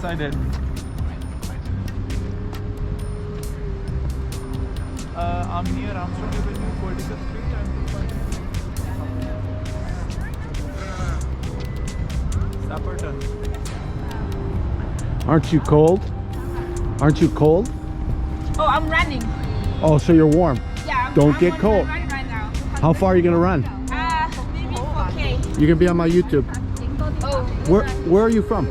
Yes, I did. I'm near Amsterdam with New Political Street. Sapperton. Aren't you cold? Aren't you cold? Oh, I'm running. Oh, so you're warm. Yeah. Don't I'm get on cold. my run right now. How far are you gonna run? Maybe 4K. You're gonna be on my YouTube. Oh. Where are you from?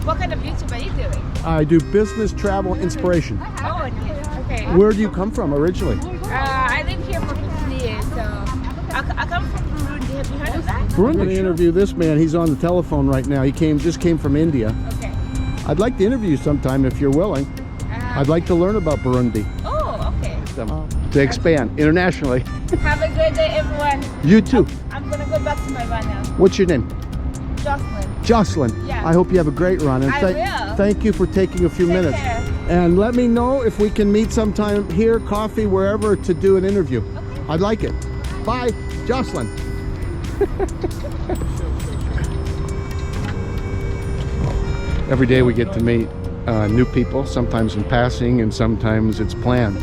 What kind of YouTube are you doing? I do business travel inspiration. Oh, yes. Okay. Where do you come from originally? I live here for 15 years, so I come from Burundi. Have you heard of that? We're going to interview this man. He's on the telephone right now. He just came from India. Okay. I'd like to interview you sometime if you're willing. I'd like to learn about Burundi. Oh, okay. To expand internationally. Have a good day, everyone. You too. I'm gonna go back to my run now. What's your name? Jocelyn. Jocelyn. Yeah. I hope you have a great run. And I will. Thank you for taking a few Take minutes. care. And let me know if we can meet sometime here, coffee, wherever, to do an interview. Okay. I'd like it. Bye, Jocelyn. Every day we get to meet new people, sometimes in passing and sometimes it's planned.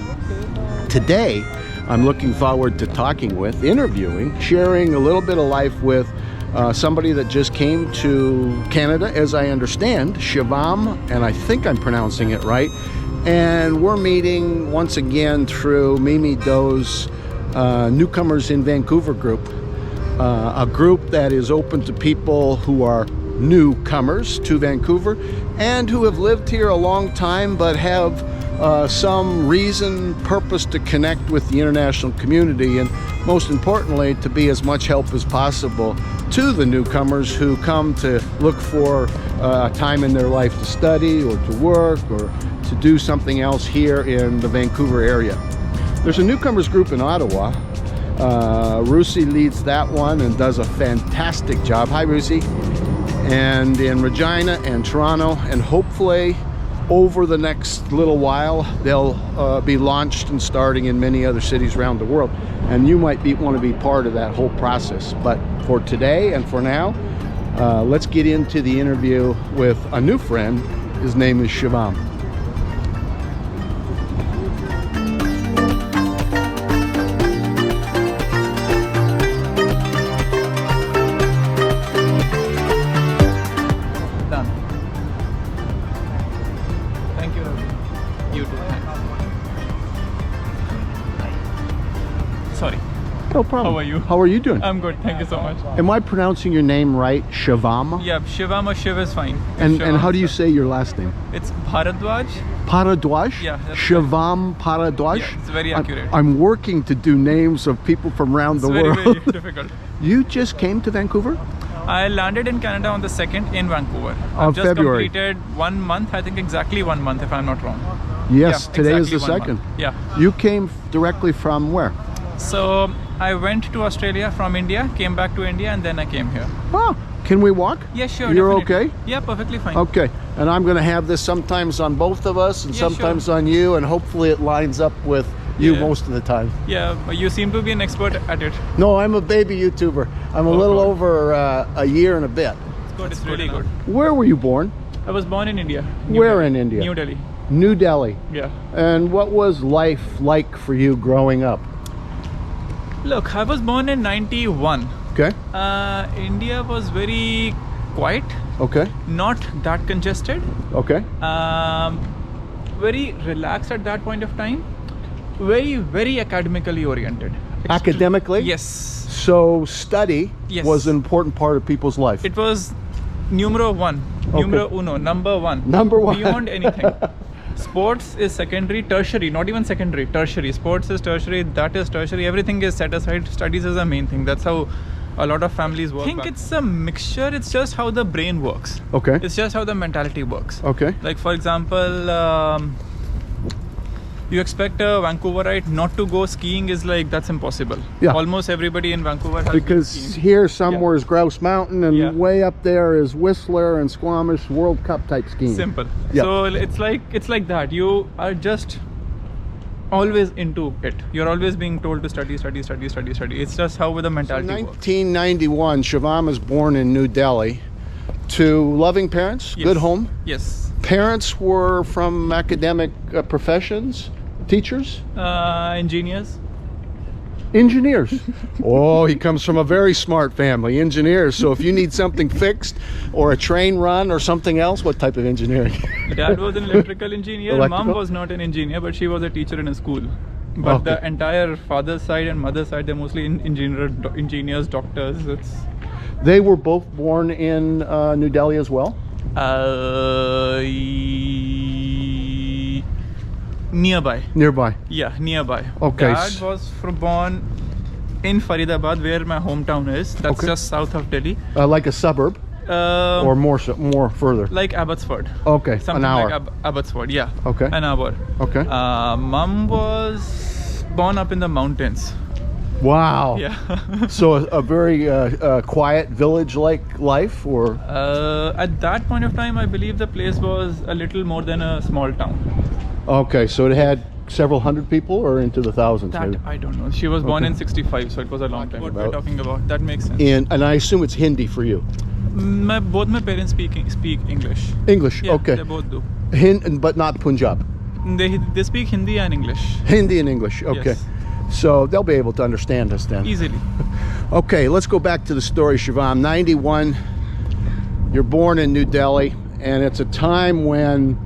Today, I'm looking forward to talking with, interviewing, sharing a little bit of life with somebody that just came to Canada, as I understand, Shivam, and I think I'm pronouncing it right. And we're meeting once again through Mimi Doe's Newcomers in Vancouver group, a group that is open to people who are newcomers to Vancouver and who have lived here a long time but have some reason, purpose to connect with the international community, and most importantly, to be as much help as possible to the newcomers who come to look for a time in their life to study or to work or to do something else here in the Vancouver area. There's a newcomers group in Ottawa. Rusi leads that one and does a fantastic job. Hi, Rusi. And in Regina and Toronto, and hopefully over the next little while they'll be launched and starting in many other cities around the world, and you might want to be part of that whole process. But for today and for now, let's get into the interview with a new friend. His name is Shivam. Sorry. No problem. How are you? How are you doing? I'm good, thank you so much. Am I pronouncing your name right? Shivam? Yeah, Shivam or Shiv is fine. And Shivam, how do you say your last name? It's Bharadwaj. Paradwaj? Yeah, that's Shivam Paradwaj? Yeah, it's very accurate. I'm working to do names of people from around the world. Very difficult. You just came to Vancouver? I landed in Canada on the 2nd in Vancouver. Of I've just February. completed 1 month, I think exactly 1 month if I'm not wrong. Yes, Yeah, today exactly is the 1 2nd. month. Yeah. You came directly from where? So I went to Australia from India, came back to India, and then I came here. Oh, can we walk? Yeah, sure. You're definitely. okay? Yeah, perfectly fine. Okay, and I'm going to have this sometimes on both of us and Yeah, sometimes on you, and hopefully it lines up with you Yeah. most of the time. Yeah, but you seem to be an expert at it. No, I'm a baby YouTuber. I'm a Oh, little God. over a year and a bit. It's good. It's really good. Where were you born? I was born in India. Where in India? New Delhi. New Delhi. Yeah. And what was life like for you growing up? Look, I was born in 91. Okay. India was very quiet, Okay. not that congested, Okay. very relaxed at that point of time, very academically oriented. Academically? Yes. So study Yes. was an important part of people's life. It was numero one, numero uno, number one. Number one. Beyond anything. Sports is secondary, tertiary, not even secondary, tertiary. Sports is tertiary, that is tertiary. Everything is set aside. Studies is the main thing. That's how a lot of families work. I think it's a mixture. It's just how the brain works. Okay. It's just how the mentality works. Okay. Like for example, you expect a Vancouverite not to go skiing is like, that's impossible. Yeah. Almost everybody in Vancouver has been Because skiing. here somewhere is Grouse Mountain, and Yeah. way up there is Whistler and Squamish World Cup type skiing. Simple. Yeah. So it's like that. You are just always into it. You're always being told to study. It's just how the mentality works. 1991, Shivam is born in New Delhi, to loving parents, Yes. good home. Yes. Parents were from academic professions, teachers, Engineers. engineers. Oh, he comes from a very smart family, engineers. So if you need something fixed or a train run or something else, what type of engineering? Dad was an electrical engineer. Electrical? Mom was not an engineer, but she was a teacher in a school. But the Okay. entire father's side and mother's side, they're mostly engineers, doctors. It's They were both born in New Delhi as well? Nearby. Nearby. Yeah, nearby. Okay. Dad was born in Faridabad, where my hometown is. That's Okay. just south of Delhi. Like a suburb or more further? Like Abbotsford. Okay, Something an hour. like Abbotsford, yeah. Okay. An hour. Okay. Mom was born up in the mountains. Wow. Yeah. So a very quiet village-like life, or? At that point of time, I believe the place was a little more than a small town. Okay, so it had several hundred people or into the thousands? That maybe? I don't know. She was born Okay. in 65, so it was a long time. What we're about. talking about, that makes sense. And I assume it's Hindi for you? Both my parents speak English. English, Yeah, okay. they both do. But not Punjab. They speak Hindi and English Hindi and English, okay. Yes. So they'll be able to understand us then. easily. Okay, let's go back to the story, Shivam. 91, you're born in New Delhi, and it's a time when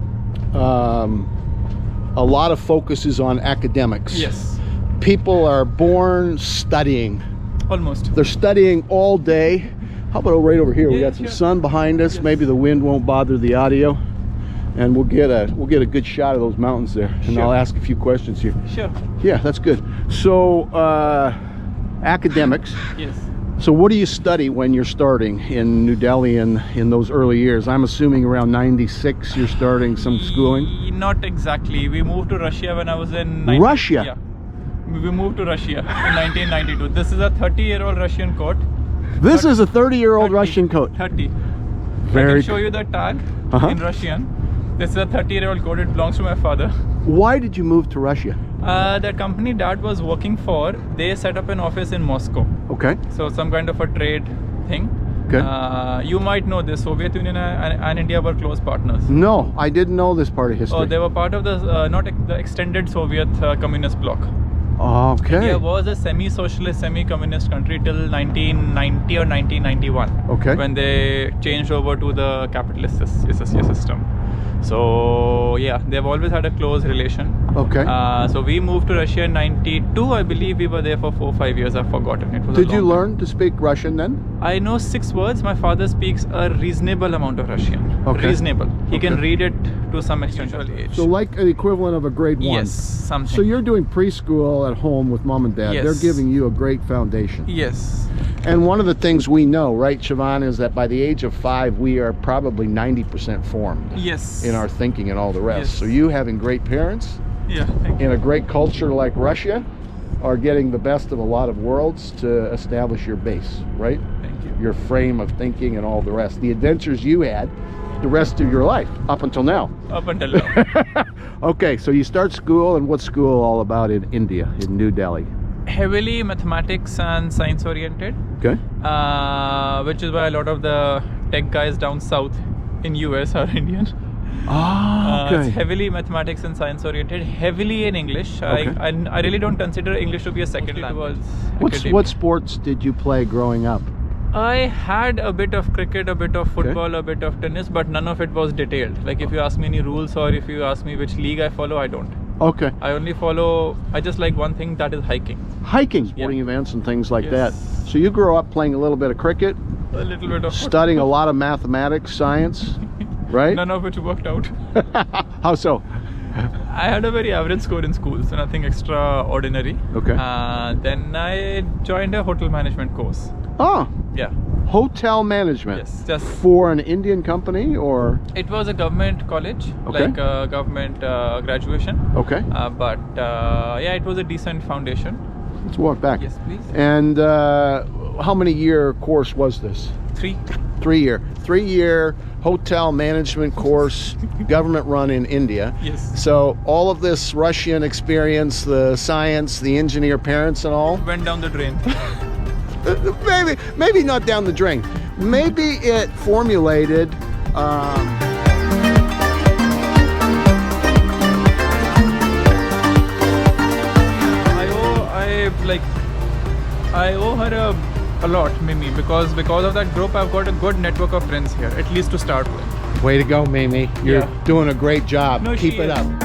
a lot of focus is on academics. Yes, People are born studying. almost. They're studying all day. How about right over here? We Yeah, got some sure. sun behind us. Yes. Maybe the wind won't bother the audio, and we'll get a good shot of those mountains there. And Sure. I'll ask a few questions here. Sure. Yeah, that's good. So, academics. Yes. So, what do you study when you're starting in New Delhi in those early years? I'm assuming around '96 you're starting some schooling. Not exactly. We moved to Russia when I was in Russia? Yeah. We moved to Russia in 1992. This is a 30-year-old Russian coat. This is a 30-year-old 30. Russian coat. 30. I Very. can show you the tag Uh-huh. in Russian. This is a 30-year-old coat. It belongs to my father. Why did you move to Russia? The company Dad was working for, they set up an office in Moscow. Okay. So some kind of a trade thing. Okay. You might know this. Soviet Union and India were close partners. No, I didn't know this part of history. Oh, they were part of the the extended Soviet communist bloc. Okay. India was a semi-socialist, semi-communist country till 1990 or 1991. Okay. When they changed over to the capitalist system. So yeah, they've always had a close relation. Okay. So we moved to Russia in 92. I believe we were there for 4 or 5 years. I've forgotten. It was. Did you long time. learn to speak Russian then? I know 6 words. My father speaks a reasonable amount of Russian. Okay. Reasonable. He can Okay. read it to some extent. Age. So like an equivalent of a grade 1. yes, something. So you're doing preschool at home with mom and dad. Yes. They're giving you a great foundation. Yes. And one of the things we know, right, Shivan, is that by the age of 5, we are probably 90% formed Yes. in our thinking and all the rest. Yes. So you having great parents Yeah. Thank you. in a great culture like Russia are getting the best of a lot of worlds to establish your base, right? Thank you. Your frame of thinking and all the rest. The adventures you had the rest of your life up until now. Up until now. Okay, so you start school, and what's school all about in India, in New Delhi? Heavily mathematics and science oriented, Okay. which is why a lot of the tech guys down south in US are Indian. Ah, It's okay. heavily mathematics and science oriented, heavily in English. Okay. I really don't consider English to be a second language. What sports did you play growing up? I had a bit of cricket, a bit of football, a bit of tennis, but none of it was detailed. Like if you ask me any rules or if you ask me which league I follow, I don't. Okay. I just like one thing, that is hiking. Hiking, sporting events and things like that. Yes. So you grew up playing a little bit of cricket, A little bit of studying a lot of mathematics, science, right? None of which worked out. How so? I had a very average score in school, so nothing extraordinary. Okay. Then I joined a hotel management course. Oh, Yeah. hotel management. Yes. Just For an Indian company or? it was a government college, Okay. like a government graduation. Okay. But yeah, it was a decent foundation. Let's walk back. Yes, please. And how many year course was this? 3. 3-year hotel management course, government run in India. Yes. So all of this Russian experience, the science, the engineer parents and all, Went down the drain. maybe not down the drain. maybe it formulated I owe her a lot, Mimi, because of that group I've got a good network of friends here, at least to start with. Way to go, Mimi. You're doing a great job. No, Keep she it is. up.